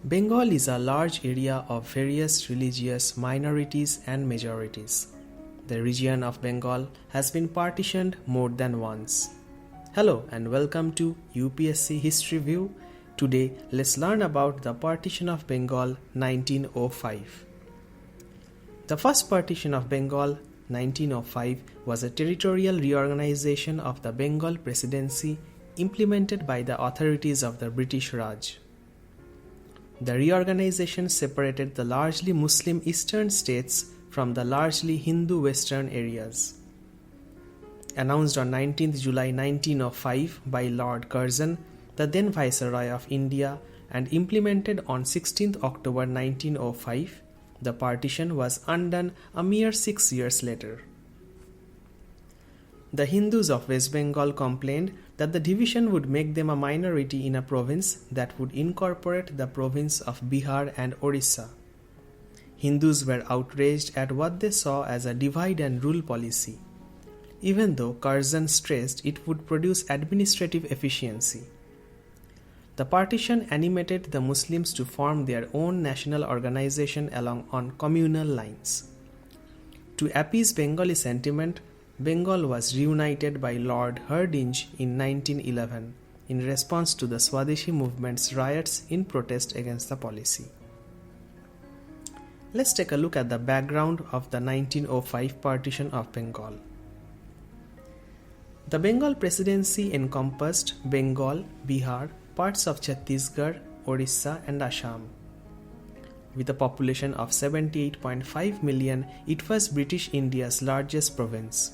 Bengal is a large area of various religious minorities and majorities. The region of Bengal has been partitioned more than once. Hello and welcome to UPSC History View. Today, let's learn about the Partition of Bengal 1905. The first Partition of Bengal 1905 was a territorial reorganization of the Bengal Presidency implemented by the authorities of the British Raj. The reorganization separated the largely Muslim eastern states from the largely Hindu western areas. Announced on 19 July 1905 by Lord Curzon, the then Viceroy of India, and implemented on 16 October 1905, the partition was undone a mere 6 years later. The Hindus of West Bengal complained that the division would make them a minority in a province that would incorporate the province of Bihar and Orissa. Hindus were outraged at what they saw as a divide and rule policy, even though Curzon stressed it would produce administrative efficiency. The partition animated the Muslims to form their own national organization on communal lines. To appease Bengali sentiment, Bengal was reunited by Lord Hardinge in 1911 in response to the Swadeshi movement's riots in protest against the policy. Let's take a look at the background of the 1905 partition of Bengal. The Bengal Presidency encompassed Bengal, Bihar, parts of Chhattisgarh, Orissa and Assam. With a population of 78.5 million, it was British India's largest province.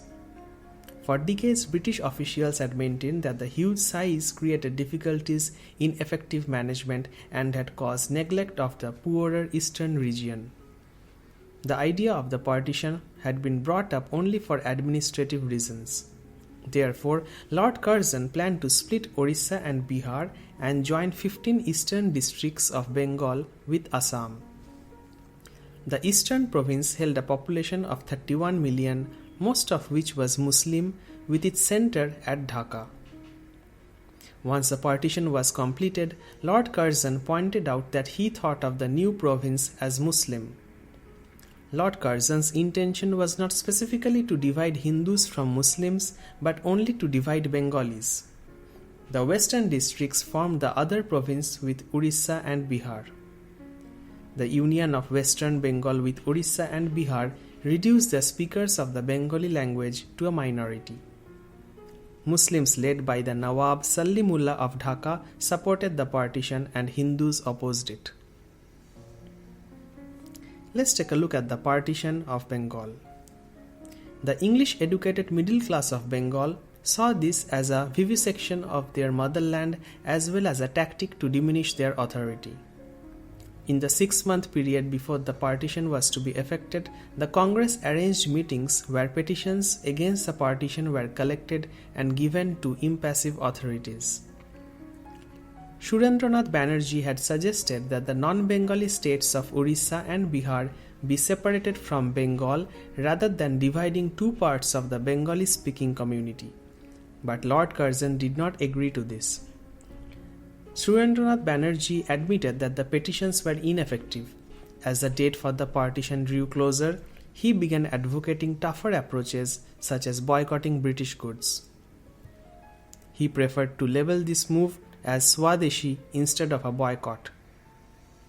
For decades, British officials had maintained that the huge size created difficulties in effective management and had caused neglect of the poorer eastern region. The idea of the partition had been brought up only for administrative reasons. Therefore, Lord Curzon planned to split Orissa and Bihar and join 15 eastern districts of Bengal with Assam. The eastern province held a population of 31 million, most of which was Muslim, with its center at Dhaka. Once the partition was completed, Lord Curzon pointed out that he thought of the new province as Muslim. Lord Curzon's intention was not specifically to divide Hindus from Muslims, but only to divide Bengalis. The western districts formed the other province with Orissa and Bihar. The union of western Bengal with Orissa and Bihar reduced the speakers of the Bengali language to a minority. Muslims led by the Nawab Salimullah of Dhaka supported the partition and Hindus opposed it. Let's take a look at the partition of Bengal. The English-educated middle class of Bengal saw this as a vivisection of their motherland as well as a tactic to diminish their authority. In the 6-month period before the partition was to be effected, the Congress arranged meetings where petitions against the partition were collected and given to impassive authorities. Surendranath Banerjee had suggested that the non-Bengali states of Orissa and Bihar be separated from Bengal rather than dividing two parts of the Bengali-speaking community. But Lord Curzon did not agree to this. Surendranath Banerjee admitted that the petitions were ineffective. As the date for the partition drew closer, he began advocating tougher approaches such as boycotting British goods. He preferred to label this move as Swadeshi instead of a boycott.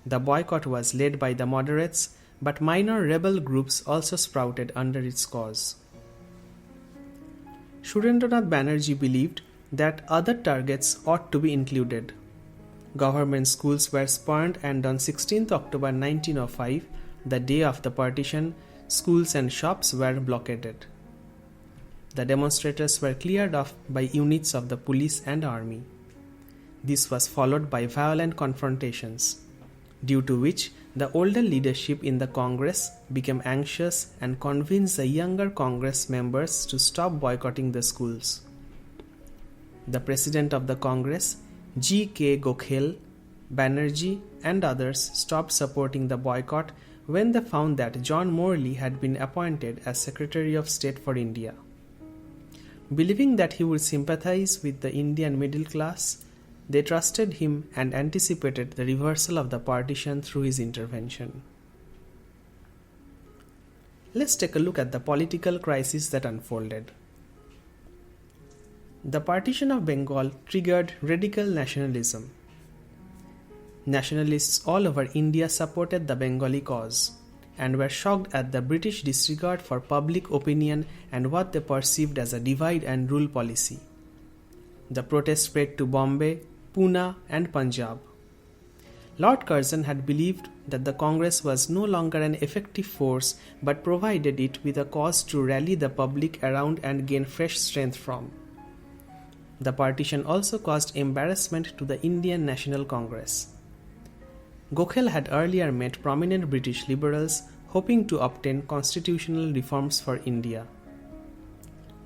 The boycott was led by the moderates, but minor rebel groups also sprouted under its cause. Surendranath Banerjee believed that other targets ought to be included. Government schools were spurned, and on 16 October 1905, the day of the partition, schools and shops were blockaded. The demonstrators were cleared off by units of the police and army. This was followed by violent confrontations, due to which the older leadership in the Congress became anxious and convinced the younger Congress members to stop boycotting the schools. The President of the Congress, G.K. Gokhale, Banerjee and others stopped supporting the boycott when they found that John Morley had been appointed as Secretary of State for India. Believing that he would sympathize with the Indian middle class, they trusted him and anticipated the reversal of the partition through his intervention. Let's take a look at the political crisis that unfolded. The partition of Bengal triggered radical nationalism. Nationalists all over India supported the Bengali cause and were shocked at the British disregard for public opinion and what they perceived as a divide and rule policy. The protest spread to Bombay, Pune, and Punjab. Lord Curzon had believed that the Congress was no longer an effective force but provided it with a cause to rally the public around and gain fresh strength from. The partition also caused embarrassment to the Indian National Congress. Gokhale had earlier met prominent British liberals hoping to obtain constitutional reforms for India.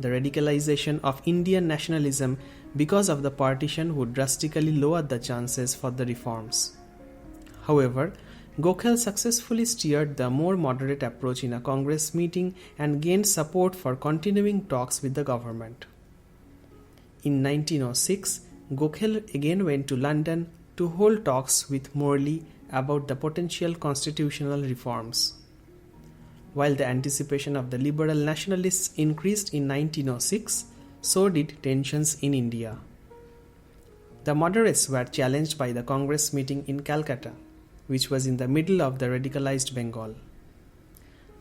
The radicalization of Indian nationalism because of the partition would drastically lower the chances for the reforms. However, Gokhale successfully steered the more moderate approach in a Congress meeting and gained support for continuing talks with the government. In 1906, Gokhale again went to London to hold talks with Morley about the potential constitutional reforms. While the anticipation of the liberal nationalists increased in 1906, so did tensions in India. The moderates were challenged by the Congress meeting in Calcutta, which was in the middle of the radicalized Bengal.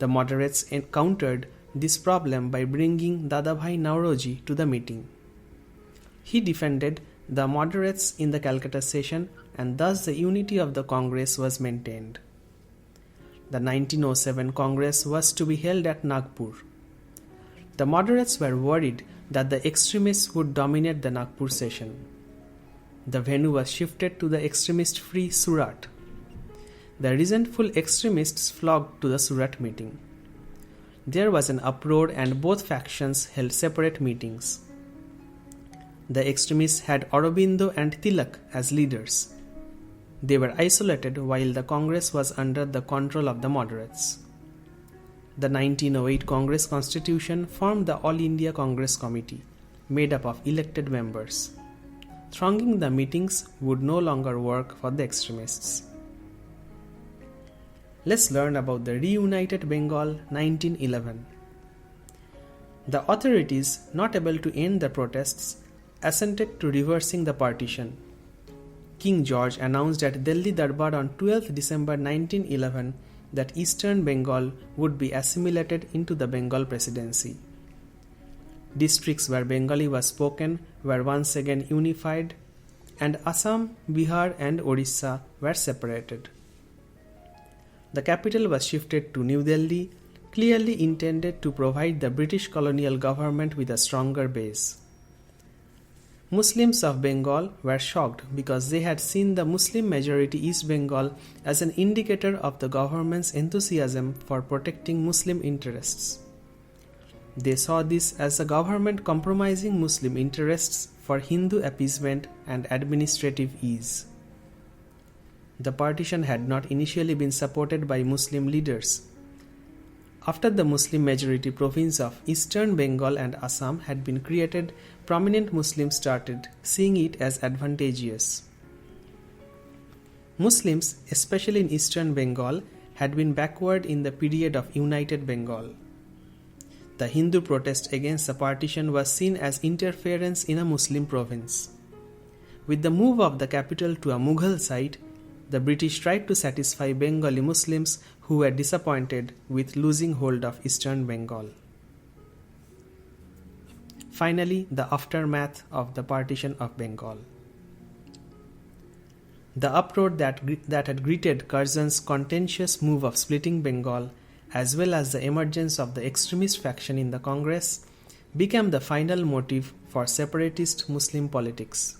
The moderates countered this problem by bringing Dadabhai Nauroji to the meeting. He defended the moderates in the Calcutta session, and thus the unity of the Congress was maintained. The 1907 Congress was to be held at Nagpur. The moderates were worried that the extremists would dominate the Nagpur session. The venue was shifted to the extremist-free Surat. The resentful extremists flocked to the Surat meeting. There was an uproar and both factions held separate meetings. The extremists had Aurobindo and Tilak as leaders. They were isolated while the Congress was under the control of the moderates. The 1908 Congress Constitution formed the All India Congress Committee, made up of elected members. Thronging the meetings would no longer work for the extremists. Let's learn about the reunited Bengal 1911. The authorities, not able to end the protests, assented to reversing the partition. King George announced at Delhi Darbar on 12 December 1911 that Eastern Bengal would be assimilated into the Bengal Presidency. Districts where Bengali was spoken were once again unified, and Assam, Bihar, and Orissa were separated. The capital was shifted to New Delhi, clearly intended to provide the British colonial government with a stronger base. Muslims of Bengal were shocked because they had seen the Muslim majority East Bengal as an indicator of the government's enthusiasm for protecting Muslim interests. They saw this as a government compromising Muslim interests for Hindu appeasement and administrative ease. The partition had not initially been supported by Muslim leaders. After the Muslim majority province of Eastern Bengal and Assam had been created, prominent Muslims started seeing it as advantageous. Muslims, especially in Eastern Bengal, had been backward in the period of United Bengal. The Hindu protest against the partition was seen as interference in a Muslim province. With the move of the capital to a Mughal site, the British tried to satisfy Bengali Muslims who were disappointed with losing hold of Eastern Bengal. Finally, the aftermath of the partition of Bengal. The uproar that had greeted Curzon's contentious move of splitting Bengal, as well as the emergence of the extremist faction in the Congress, became the final motive for separatist Muslim politics.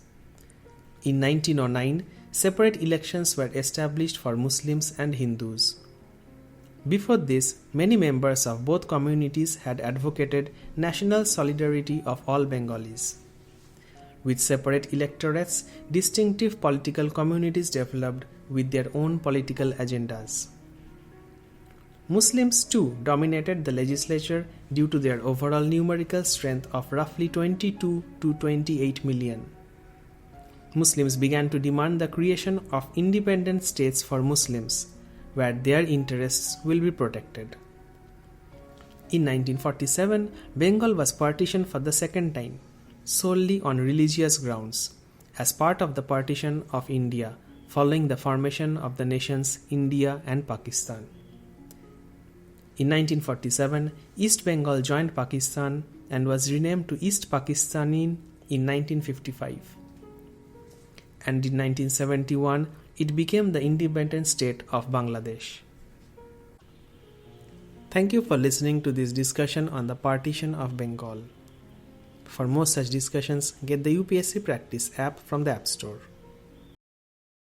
In 1909, separate elections were established for Muslims and Hindus. Before this, many members of both communities had advocated national solidarity of all Bengalis. With separate electorates, distinctive political communities developed with their own political agendas. Muslims too dominated the legislature due to their overall numerical strength of roughly 22 to 28 million. Muslims began to demand the creation of independent states for Muslims, where their interests will be protected. In 1947, Bengal was partitioned for the second time, solely on religious grounds, as part of the partition of India following the formation of the nations India and Pakistan. In 1947, East Bengal joined Pakistan and was renamed to East Pakistani in 1955. And in 1971, it became the independent state of Bangladesh. Thank you for listening to this discussion on the Partition of Bengal. For more such discussions, get the UPSC Practice app from the App Store.